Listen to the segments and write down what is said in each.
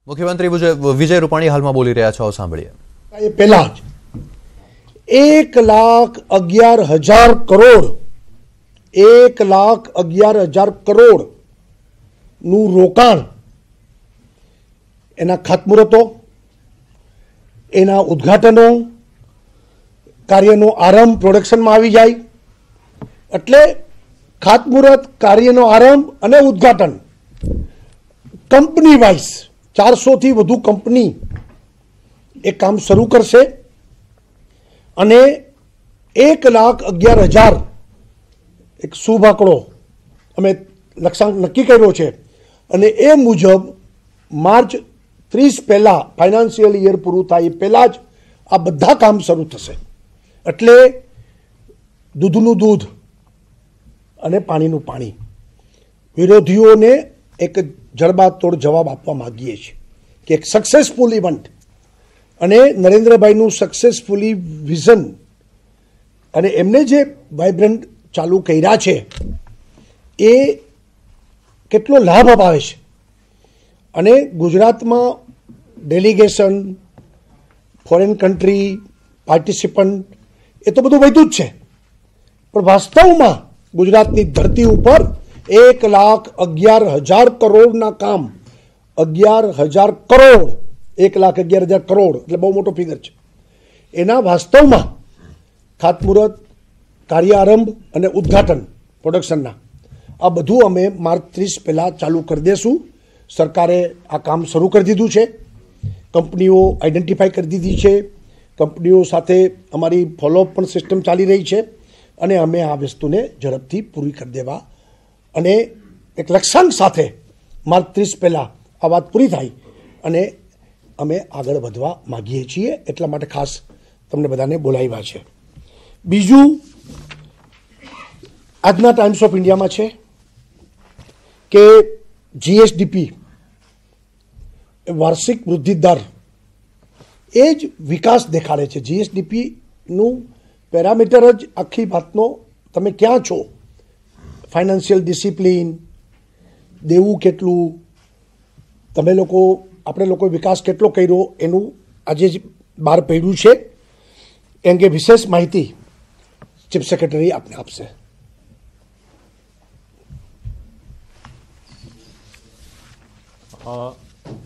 મુખ્યમંત્રી વિજય રૂપાણી હાલમાં બોલી રહ્યા છો, સાંભળીએ. એ પહેલા જ 1,11,000 કરોડ 1,11,000 કરોડ નું રોકાણ, એના ખાતમુહૂર્તો, એના ઉદ્ઘાટનો, કાર્યનો આરંભ પ્રોડક્શનમાં આવી જાય. એટલે ખાતમુહૂર્ત, કાર્યનો આરંભ અને ઉદ્ઘાટન કંપની વાઇઝ 400 થી વધુ કંપની એ કામ શરૂ કરશે અને 1,11,000 એક શુભ આંકડો અમે લક્ષ્યાંક નક્કી કર્યો છે અને એ મુજબ માર્ચ 30 પહેલા ફાઇનાન્શિયલ યર પૂરું થાય એ પહેલા જ આ બધા કામ શરૂ થશે. એટલે દૂધનું દૂધ અને પાણીનું પાણી. વિરોધીઓને એક જડબાતોડ જવાબ આપવા માંગીએ છીએ કે એક સક્સેસફુલ ઇવેન્ટ અને નરેન્દ્રભાઈનું સક્સેસફુલી વિઝન અને એમને જે વાઇબ્રન્ટ ચાલુ કર્યા છે એ કેટલો લાભ અપાવે છે. અને ગુજરાતમાં ડેલિગેશન, ફોરેન કન્ટ્રી, પાર્ટિસિપન્ટ એ તો બધું વધ્યું જ છે, પણ વાસ્તવમાં ગુજરાતની ધરતી ઉપર 1,11,000 કરોડના કામ, 11,000 કરોડ, 1,11,000 કરોડ એટલે બહુ મોટો ફિગર છે. એના વાસ્તવમાં ખાતમુહૂર્ત, કાર્ય આરંભ અને ઉદ્ઘાટન પ્રોડક્શનના આ બધું અમે માર્ચ 30 પહેલાં ચાલુ કરી દઈશું. સરકારે આ કામ શરૂ કરી દીધું છે, કંપનીઓ આઈડેન્ટિફાઈ કરી દીધી છે, કંપનીઓ સાથે અમારી ફોલોઅપ પણ સિસ્ટમ ચાલી રહી છે અને અમે આ વસ્તુને ઝડપથી પૂરી કરી દેવા અને એક લક્ષ્યાંક સાથે માર્ચ 30 પહેલાં આ વાત પૂરી થાય અને અમે આગળ વધવા માગીએ છીએ. એટલા માટે ખાસ તમને બધાને બોલાવ્યા છે. બીજું, આજના ટાઈમ્સ ઓફ ઇન્ડિયામાં છે કે જીએસડીપી વાર્ષિક વૃદ્ધિ દર એ જ વિકાસ દેખાડે છે. જીએસડીપીનું પેરામીટર જ આખી વાતનો તમે ક્યાં છો, ફાઇનાન્શિયલ ડિસિપ્લિન, દેવું કેટલું, તમે લોકો, આપણે લોકોએ વિકાસ કેટલો કર્યો એનું આજે જ બહાર પડ્યું છે. એ અંગે વિશેષ માહિતી ચીફ સેક્રેટરી આપને આપશે.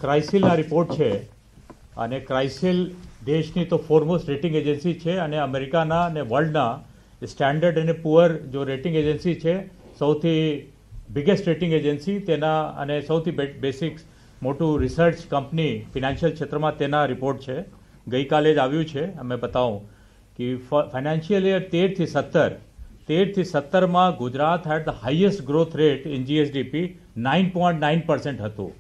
ક્રાઇસિલના રિપોર્ટ છે અને ક્રાઇસિલ દેશની તો ફોરમોસ્ટ રેટિંગ એજન્સી છે અને અમેરિકાના અને વર્લ્ડના સ્ટેન્ડર્ડ અને પુઅર જો રેટિંગ એજન્સી છે, સૌથી બિગેસ્ટ રેટિંગ એજન્સી તેના અને સૌથી બેસિક મોટું રિસર્ચ કંપની ફિનાન્શિયલ ક્ષેત્રમાં તેના રિપોર્ટ છે. ગઈકાલે જ આવ્યું છે. અમે બતાવું કે ફાઇનાન્શિયલ યર 13 થી 17માં Gujarat had the highest growth rate in GSDP 9.9% હતું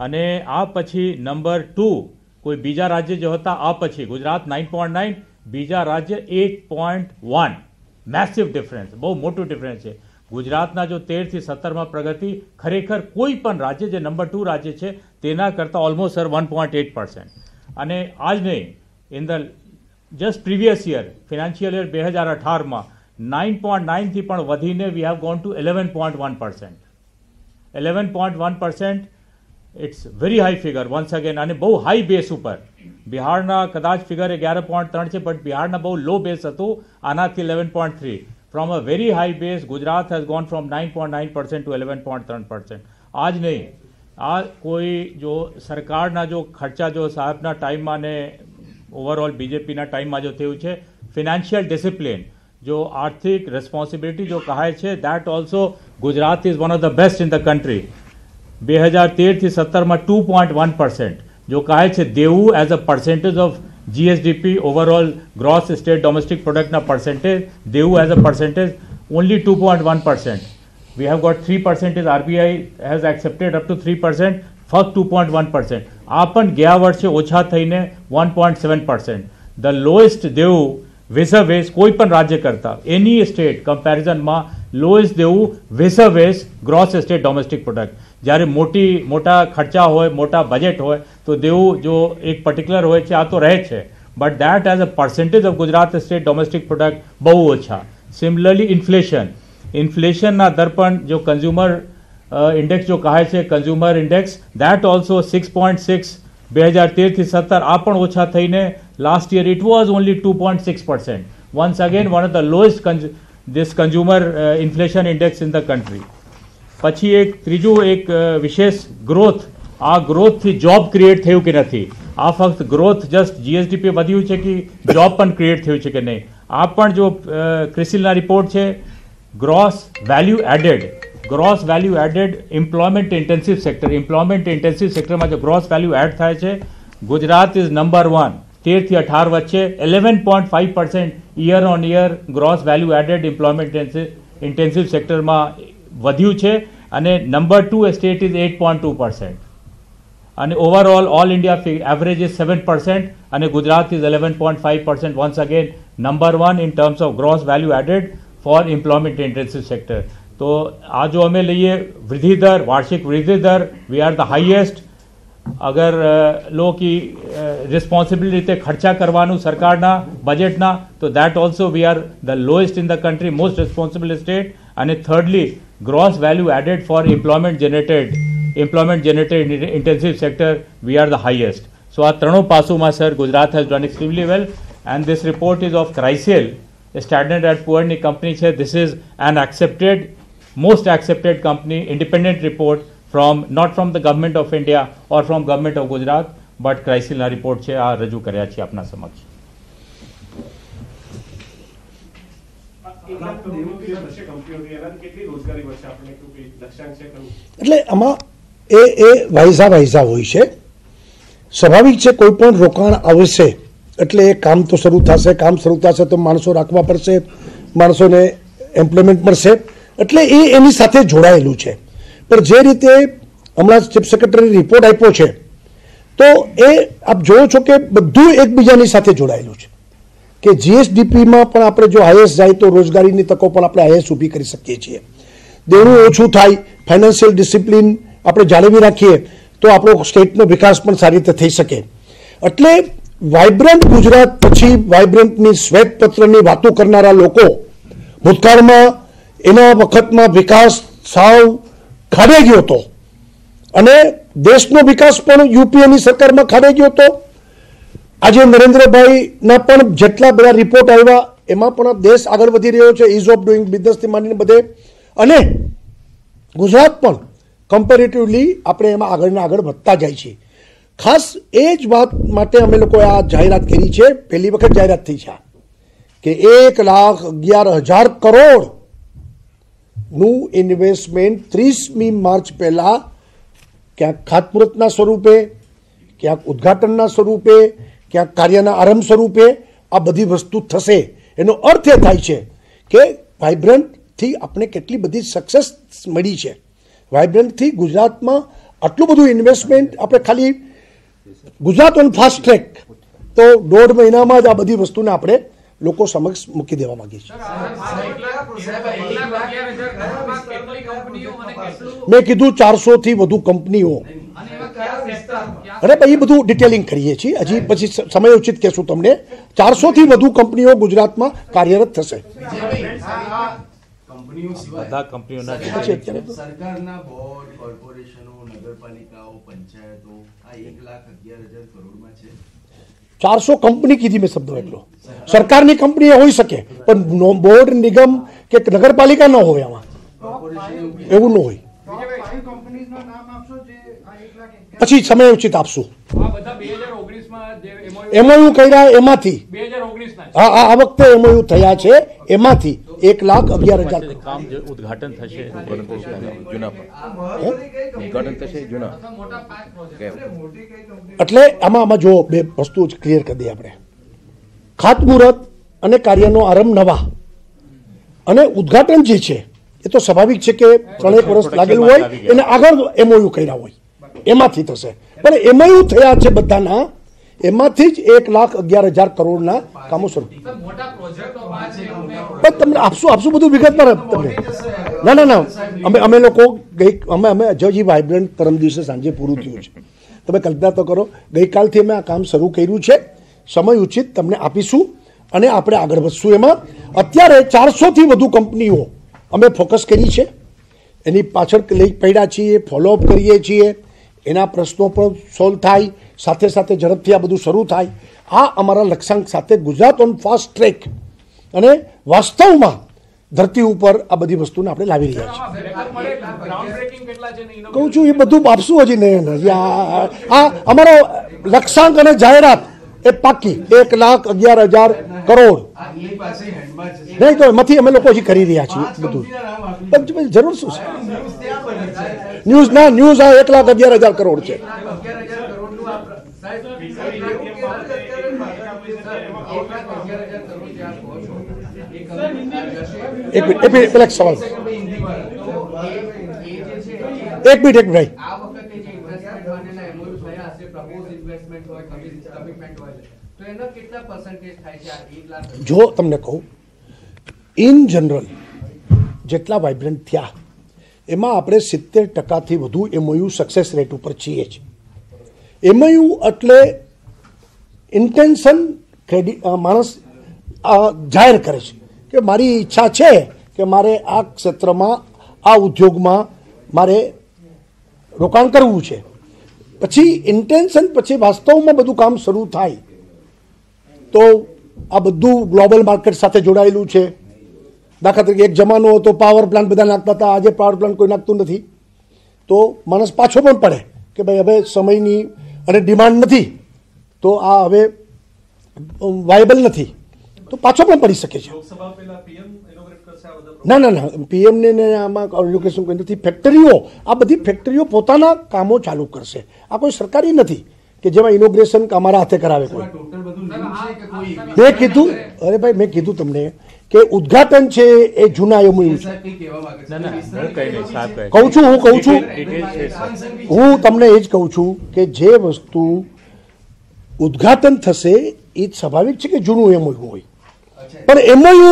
અને આ પછી નંબર 2 કોઈ બીજા રાજ્ય જો હતા, આ પછી ગુજરાત 9.9, બીજા રાજ્ય 8.1. મેસિવ ડિફરન્સ, બહુ મોટું ડિફરન્સ છે. ગુજરાતના જો 13 થી 17માં પ્રગતિ ખરેખર કોઈ પણ રાજ્ય જે નંબર 2 રાજ્ય છે તેના કરતાં ઓલમોસ્ટ 1.8%. અને આજ નહીં, in the just previous year financial year 2018માં 9.9 થી પણ વધીને we have gone to 11.1%. 11.1%. It's very high figure once again અને બહુ હાઈ બેસ ઉપર. બિહારના કદાચ ફિગર 11.3 છે, બટ બિહારના બહુ લો બેસ હતું, આનાથી 11.3. From a very high base Gujarat has gone from 9.9% to 11.3%. આ જ નહીં, આ કોઈ જો સરકારના જો ખર્ચા જો સાહેબના ટાઈમમાં ને ઓવરઓલ બીજેપીના ટાઈમમાં જો થયું છે, ફિનાન્શિયલ ડિસિપ્લિન જો આર્થિક રેસ્પોન્સિબિલિટી જો કહાય છે, that also Gujarat is one of the best in the country. 2013 થી 17માં 2.1% જો કહે છે દેવું as a percentage of GSDP overall gross state domestic પ્રોડક્ટના પર્સન્ટેજ, દેવું as a percentage only 2.1%. We have got 3%. RBI has accepted up to 3%, ફક્ત 2.1%. આ પણ ગયા વર્ષે ઓછા થઈને 1.7%. ધ લોએસ્ટ દેવું વેસ કોઈ પણ રાજ્ય કરતા એની સ્ટેટ કમ્પેરિઝનમાં લોએસ્ટ દેવું વેસ ગ્રોસ સ્ટેટ ડોમેસ્ટિક પ્રોડક્ટ. જ્યારે મોટા ખર્ચા હોય, મોટા બજેટ હોય તો દેવું જો એક પર્ટિક્યુલર હોય છે, આ તો રહે છે, but that as a percentage of Gujarat state domestic product બહુ ઓછા. સિમિલરલી ઇન્ફ્લેશનના દર પણ જો કન્ઝ્યુમર ઇન્ડેક્સ જો કહે છે કન્ઝ્યુમર ઇન્ડેક્સ, દેટ ઓલ્સો 6.6 2013 થી 17 આ પણ ઓછા થઈને last year it was only 2.6%. Once again one of the lowest this consumer inflation index in the country. પછી એક ત્રીજું એક વિશેષ ગ્રોથ, આ ગ્રોથથી જોબ ક્રિએટ થયું કે નથી, આ ફક્ત ગ્રોથ જસ્ટ જીએસડીપી વધ્યું છે કે જોબ પણ ક્રિએટ થયું છે કે નહીં, આ પણ જો ક્રિસિલના રિપોર્ટ છે. Gross value added employment intensive સેક્ટરમાં જો ગ્રોસ વેલ્યુ એડ થાય છે, ગુજરાત ઇઝ નંબર 1 13 થી 18 વચ્ચે 11.5% year on year gross value added employment intensive સેક્ટરમાં વધ્યું છે, અને નંબર 2 સ્ટેટ ઇઝ 8.2%, અને overall all India average is 7%, અને Gujarat is 11.5%. Once again number 1 in terms of gross value added for employment intensive sector. તો આ જો અમે લઈએ વૃદ્ધિ દર, વાર્ષિક વૃદ્ધિ દર, વી આર ધ હાઈએસ્ટ. અગર લો કે રિસ્પોન્સિબલ રીતે ખર્ચા કરવાનું સરકારના બજેટના, તો that also we are the lowest in the country, most responsible state. અને thirdly gross value added for employment generated intensive sector, we are the highest. સો આ ત્રણો પાસુમાં sir Gujarat has done extremely well. And this report is of CRISIL, standard and પુઅરની company છે. This is an most accepted company, independent report not from the government of India or from government of Gujarat, but ક્રાઇસિલના report છે, આ રજૂ કર્યા છે આપના સમક્ષ. એટલે આમાં એ વાયસા હોય છે. સ્વાભાવિક છે, કોઈ પણ રોકાણ આવશે એટલે એ કામ તો શરૂ થશે તો માણસો રાખવા પડશે, માણસોને એમ્પ્લોયમેન્ટ મળશે, એટલે એની સાથે જોડાયેલું છે. પણ જે રીતે હમણાં ચીફ સેક્રેટરી રિપોર્ટ આપ્યો છે, તો એ આપ જોવો છો કે બધું એકબીજાની સાથે જોડાયેલું છે. કે જીએસડીપીમાં પણ આપણે જો હાઈએસ્ટ જાય તો રોજગારીની તકો પણ આપણે હાઈએસ્ટ ઊભી કરી શકીએ છીએ. દેવું ઓછું થાય, ફાઇનાન્શિયલ ડિસિપ્લિન આપણે જાળવી રાખીએ તો આપણો સ્ટેટનો વિકાસ પણ સારી રીતે થઈ શકે. એટલે વાઇબ્રન્ટ ગુજરાત પછી વાઇબ્રન્ટની શ્વેતપત્રની વાતો કરનારા લોકો ભૂતકાળમાં એના વખતમાં વિકાસ સાવ ખાડે ગયો હતો, અને દેશનો વિકાસ પણ યુપીએની સરકારમાં ખાડે ગયો હતો. આજે નરેન્દ્રભાઈના પણ જેટલા બધા રિપોર્ટ આવ્યા એમાં પણ દેશ આગળ વધી રહ્યો છે, ઇઝ ઓફ ડુઈંગ બિઝનેસથી માંડીને બધે, અને ગુજરાત પણ કમ્પેરેટિવલી આપણે એમાં આગળ વધતા જાય છે. ખાસ એ જ વાત માટે અમે લોકોએ આ જાહેરાત કરી છે, પહેલી વખત જાહેરાત થઈ છે કે 1,11,000 કરોડ નું ઇન્વેસ્ટમેન્ટ 30મી માર્ચ પહેલા ક્યાંક ખાતમુહૂર્તના સ્વરૂપે, ક્યાંક ઉદ્ઘાટનના સ્વરૂપે, ક્યાંક કાર્યના આરંભ સ્વરૂપે આ બધી વસ્તુ થશે. એનો અર્થ એ થાય છે કે વાઇબ્રન્ટથી આપણે કેટલી બધી સક્સેસ મળી છે. વાઇબ્રન્ટથી ગુજરાતમાં આટલું બધું ઇન્વેસ્ટમેન્ટ, આપણે ખાલી ગુજરાત ઓન ફાસ્ટ ટ્રેક, તો 1.5 મહિનામાં જ આ બધી વસ્તુને આપણે લોકો સમક્ષ મૂકી દેવા માંગીએ છીએ. મેં કીધું 400 થી વધુ કંપનીઓ. અરે ભાઈ એ બધું ડિટેલિંગ કરીએ છીએ, હજી પછી સમય ઉચિત કહેશું તમને. 400 થી વધુ કંપનીઓ ગુજરાતમાં કાર્યરત થશે. બધા કંપનીઓના સરકારના બોર્ડ, કોર્પોરેશનો, નગરપાલિકાઓ, પંચાયતો આ 1,11,000 કરોડમાં છે. 400 કંપની કીધી મેં શબ્દો, એટલો સરકારની કંપની હોઈ શકે પણ બોર્ડ, નિગમ કે નગરપાલિકા ન હોય, આમાં એવું ન હોય. પછી સમય ઉચિત આપશું. એમઓયુ કર્યા એમાંથી, આ વખતે એમઓયુ થયા છે એમાંથી 1,11,000 કામ ઉદ્ઘાટન થશે. એટલે આમાં જો બે વસ્તુ ક્લિયર કરી દઈએ આપણે. ખાતમુહૂર્ત અને કાર્યનો આરંભ નવા, અને ઉદ્ઘાટન જે છે એ તો સ્વાભાવિક છે કે 3 વર્ષ લાગેલું હોય, એને આગળ એમઓયુ કર્યા હોય એમાંથી થશે. પણ એમઓયુ થયા છે બધાના, એમાંથી જ 1,11,000 કરોડના કામો શરૂ. તમને આપશું બધું વિગતમાં તમને. ના અમે લોકો અમે હજી વાઇબ્રન્ટ પરમ દિવસે સાંજે પૂરું થયું છે. તમે કલ્પના તો કરો, ગઈકાલથી અમે આ કામ શરૂ કર્યું છે. સમય ઉચિત તમને આપીશું અને આપણે આગળ વધશું. એમાં અત્યારે 400 થી વધુ કંપનીઓ અમે ફોકસ કરી છે. એની પાછળ લઈ પડ્યા છીએ, ફોલોઅપ કરીએ છીએ, એના પ્રશ્નો પણ સોલ્વ થાય, સાથે સાથે ઝડપથી આ બધું શરૂ થાય. આ અમારા લક્ષ્યાંક સાથે ગુજરાત ઓન ફાસ્ટ ટ્રેક અને વાસ્તવમાં ધરતી ઉપર આ બધી વસ્તુને આપણે લાવી રહ્યા છીએ. કહું છું એ બધું આપશું હજી નહીં. આ અમારો લક્ષ્યાંક અને જાહેરાત એ પાકી 1,11,000 કરોડ નહીં તો એમાંથી અમે લોકો હજી કરી રહ્યા છીએ બધું. જરૂર શું છે ન્યૂઝ આ 1,11,000 કરોડ છે. પેલા સવાલ એક મિનિટ ભાઈ. જો તમને કહું ઇન જનરલ જેટલા વાઇબ્રન્ટ થયા એમાં આપણે 70% વધુ MOU સક્સેસ રેટ ઉપર છીએ જ. MOU એટલે ઇન્ટેન્શન માણસ જાહેર કરે છે કે મારી ઈચ્છા છે કે મારે આ ક્ષેત્રમાં આ ઉદ્યોગમાં મારે રોકાણ કરવું છે. પછી ઇન્ટેન્શન પછી વાસ્તવમાં બધું કામ શરૂ થાય તો આ બધું ગ્લોબલ માર્કેટ સાથે જોડાયેલું છે. દાખલા તરીકે એક જમાનો હતો પાવર પ્લાન્ટ બધા નાખતા હતા, આજે પાવર પ્લાન્ટ કોઈ નાખતું નથી તો માણસ પાછો પણ પડે કે ભાઈ હવે સમયની અને ડિમાન્ડ નથી તો આ હવે વાયબલ નથી તો પાછો પણ પડી શકે છે. ના પીએમને આમાં ઇનોગ્રેશન કોઈ નથી. ફેક્ટરીઓ આ બધી ફેક્ટરીઓ પોતાના કામો ચાલુ કરશે. આ કોઈ સરકારી નથી કે જેમાં ઇનોગ્રેશન અમારા હાથે કરાવે કોઈ. મેં કીધું અરે ભાઈ મેં કીધું તમને કે ઉદ્ઘાટન છે એ જૂના MOU છે. હું તમને એ જ કહું છું કે જે વસ્તુ ઉદ્ઘાટન થશે એ જ સ્વાભાવિક છે કે જૂનું MOU હોય પણ MOU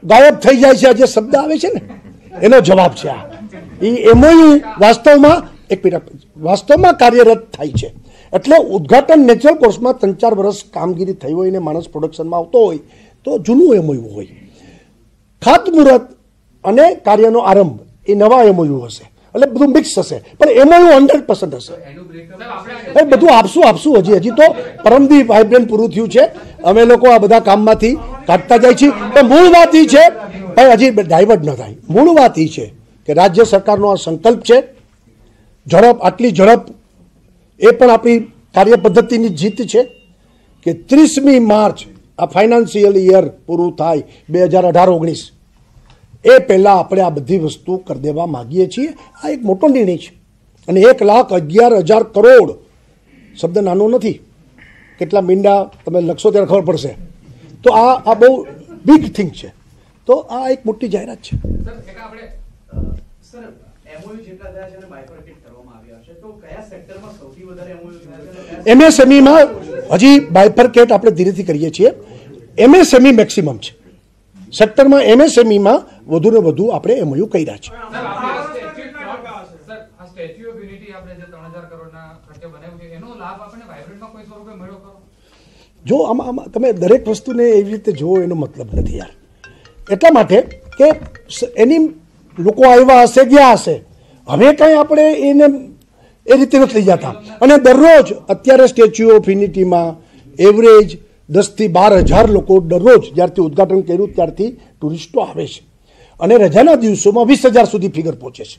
ગાયબ થઈ જાય છે. આ જે શબ્દ આવે છે ને એનો જવાબ છે આ. એ MOU વાસ્તવમાં કાર્યરત થાય છે. એટલે ઉદ્ઘાટન નેચરલ કોર્સમાં 3-4 વર્ષ કામગીરી થઈ હોય ને માણસ પ્રોડક્શનમાં આવતો હોય તો જૂનું MOU હોય. ખાતમુહૂર્ત અને કાર્યનો આરંભ એ નવા MOU હશે એટલે બધું મિક્સ હશે પણ MOU 100% હશે. બધું આપશું હજી તો પરમદી વાઇબ્રન્ટ પૂરું થયું છે. અમે લોકો આ બધા કામમાંથી કાઢતા જાય છીએ પણ મૂળ વાત એ છે ભાઈ હજી ડાયવર્ટ ન થાય. મૂળ વાત એ છે કે રાજ્ય સરકારનો આ સંકલ્પ છે. ઝડપ આટલી ઝડપ એ પણ આપણી કાર્ય પદ્ધતિની જીત છે કે 30મી માર્ચ આ ફાઇનાન્શિયલ યર પૂરું થાય 2018-19 એ પહેલાં આપણે આ બધી વસ્તુ કરી દેવા માગીએ છીએ. આ એક મોટો નિર્ણય છે અને 1,11,000 કરોડ શબ્દ નાનો નથી. કેટલા મીંડા તમે લખશો ત્યારે ખબર પડશે. તો આ બહુ બિગ થિંગ છે. તો આ એક મોટી જાહેરાત છે. MSMEમાં હજી બાયફર્કેટ આપણે ધીરેથી કરીએ છીએ. MSME મેક્સિમમ છે સેક્ટરમાં. MSMEમાં વધુ ને વધુ આપણે MOU કર્યા છે. જો આમાં તમે દરેક વસ્તુને એવી રીતે જુઓ એનો મતલબ નથી યાર. એટલા માટે કે એની લોકો આવ્યા હશે ગયા હશે હવે કંઈ આપણે એને એ રીતે નથી લઈ જતા. અને દરરોજ અત્યારે સ્ટેચ્યુ ઓફ યુનિટીમાં એવરેજ 10,000 થી 12,000 લોકો દરરોજ જ્યારથી ઉદ્ઘાટન કર્યું ત્યારથી ટુરિસ્ટો આવે છે અને રજાના દિવસોમાં 20,000 સુધી ફિગર પહોંચે છે.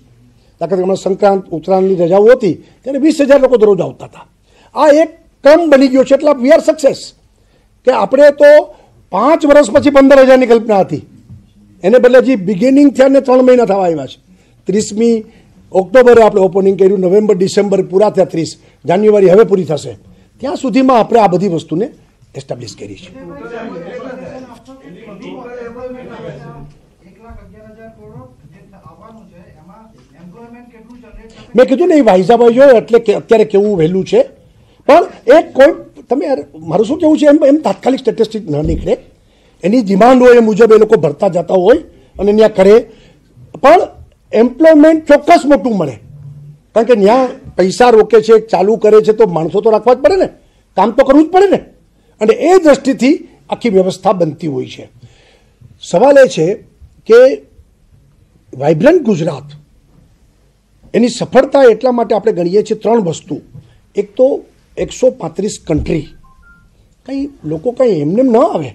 દાખલા તરીકે સંક્રાંત ઉત્તરાયણની રજાઓ હતી ત્યારે 20,000 લોકો દરરોજ આવતા હતા. આ એક ક્રમ બની ગયો છે. એટલે વી આર સક્સેસ કે આપણે તો 5 વર્ષ પછી 15,000ની કલ્પના હતી એને બદલે હજી બિગિનિંગ થયા ને 3 મહિના થવા આવ્યા છે. 30મી ઓક્ટોબરે આપણે ઓપનિંગ કર્યું, નવેમ્બર ડિસેમ્બર પૂરા થયા, 30 જાન્યુઆરી હવે પૂરી થશે. ત્યાં સુધીમાં આપણે આ બધી વસ્તુને એસ્ટાબ્લિશ કરી છે. મેં કીધું ને એ વાઇઝાભાઈ જો એટલે કે અત્યારે કેવું વહેલું છે પણ એક કોઈ તમે મારું શું કેવું છે એમ તાત્કાલિક સ્ટેટિસ્ટિક ન નીકળે. એની ડિમાન્ડ હોય એ મુજબ એ લોકો ભરતા જતા હોય અને ત્યાં કરે પણ એમ્પ્લોયમેન્ટ ચોક્કસ મોટું મળે કારણ કે ત્યાં પૈસા રોકે છે ચાલુ કરે છે તો માણસો તો રાખવા જ પડે ને, કામ તો કરવું જ પડે ને. અને એ દ્રષ્ટિથી આખી વ્યવસ્થા બનતી હોય છે. સવાલ એ છે કે વાઇબ્રન્ટ ગુજરાત એની સફળતા એટલા માટે આપણે ગણીએ છીએ 3 વસ્તુ. એક તો 135 કન્ટ્રી, કંઈ લોકો કંઈ એમને ન આવે,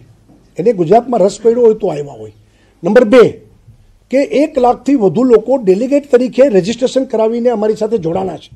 એને ગુજરાતમાં રસ પડ્યો હોય તો આવ્યા હોય. નંબર 2 કે 1 લાખથી વધુ લોકો ડેલિગેટ તરીકે રજીસ્ટ્રેશન કરાવીને અમારી સાથે જોડાણા છે.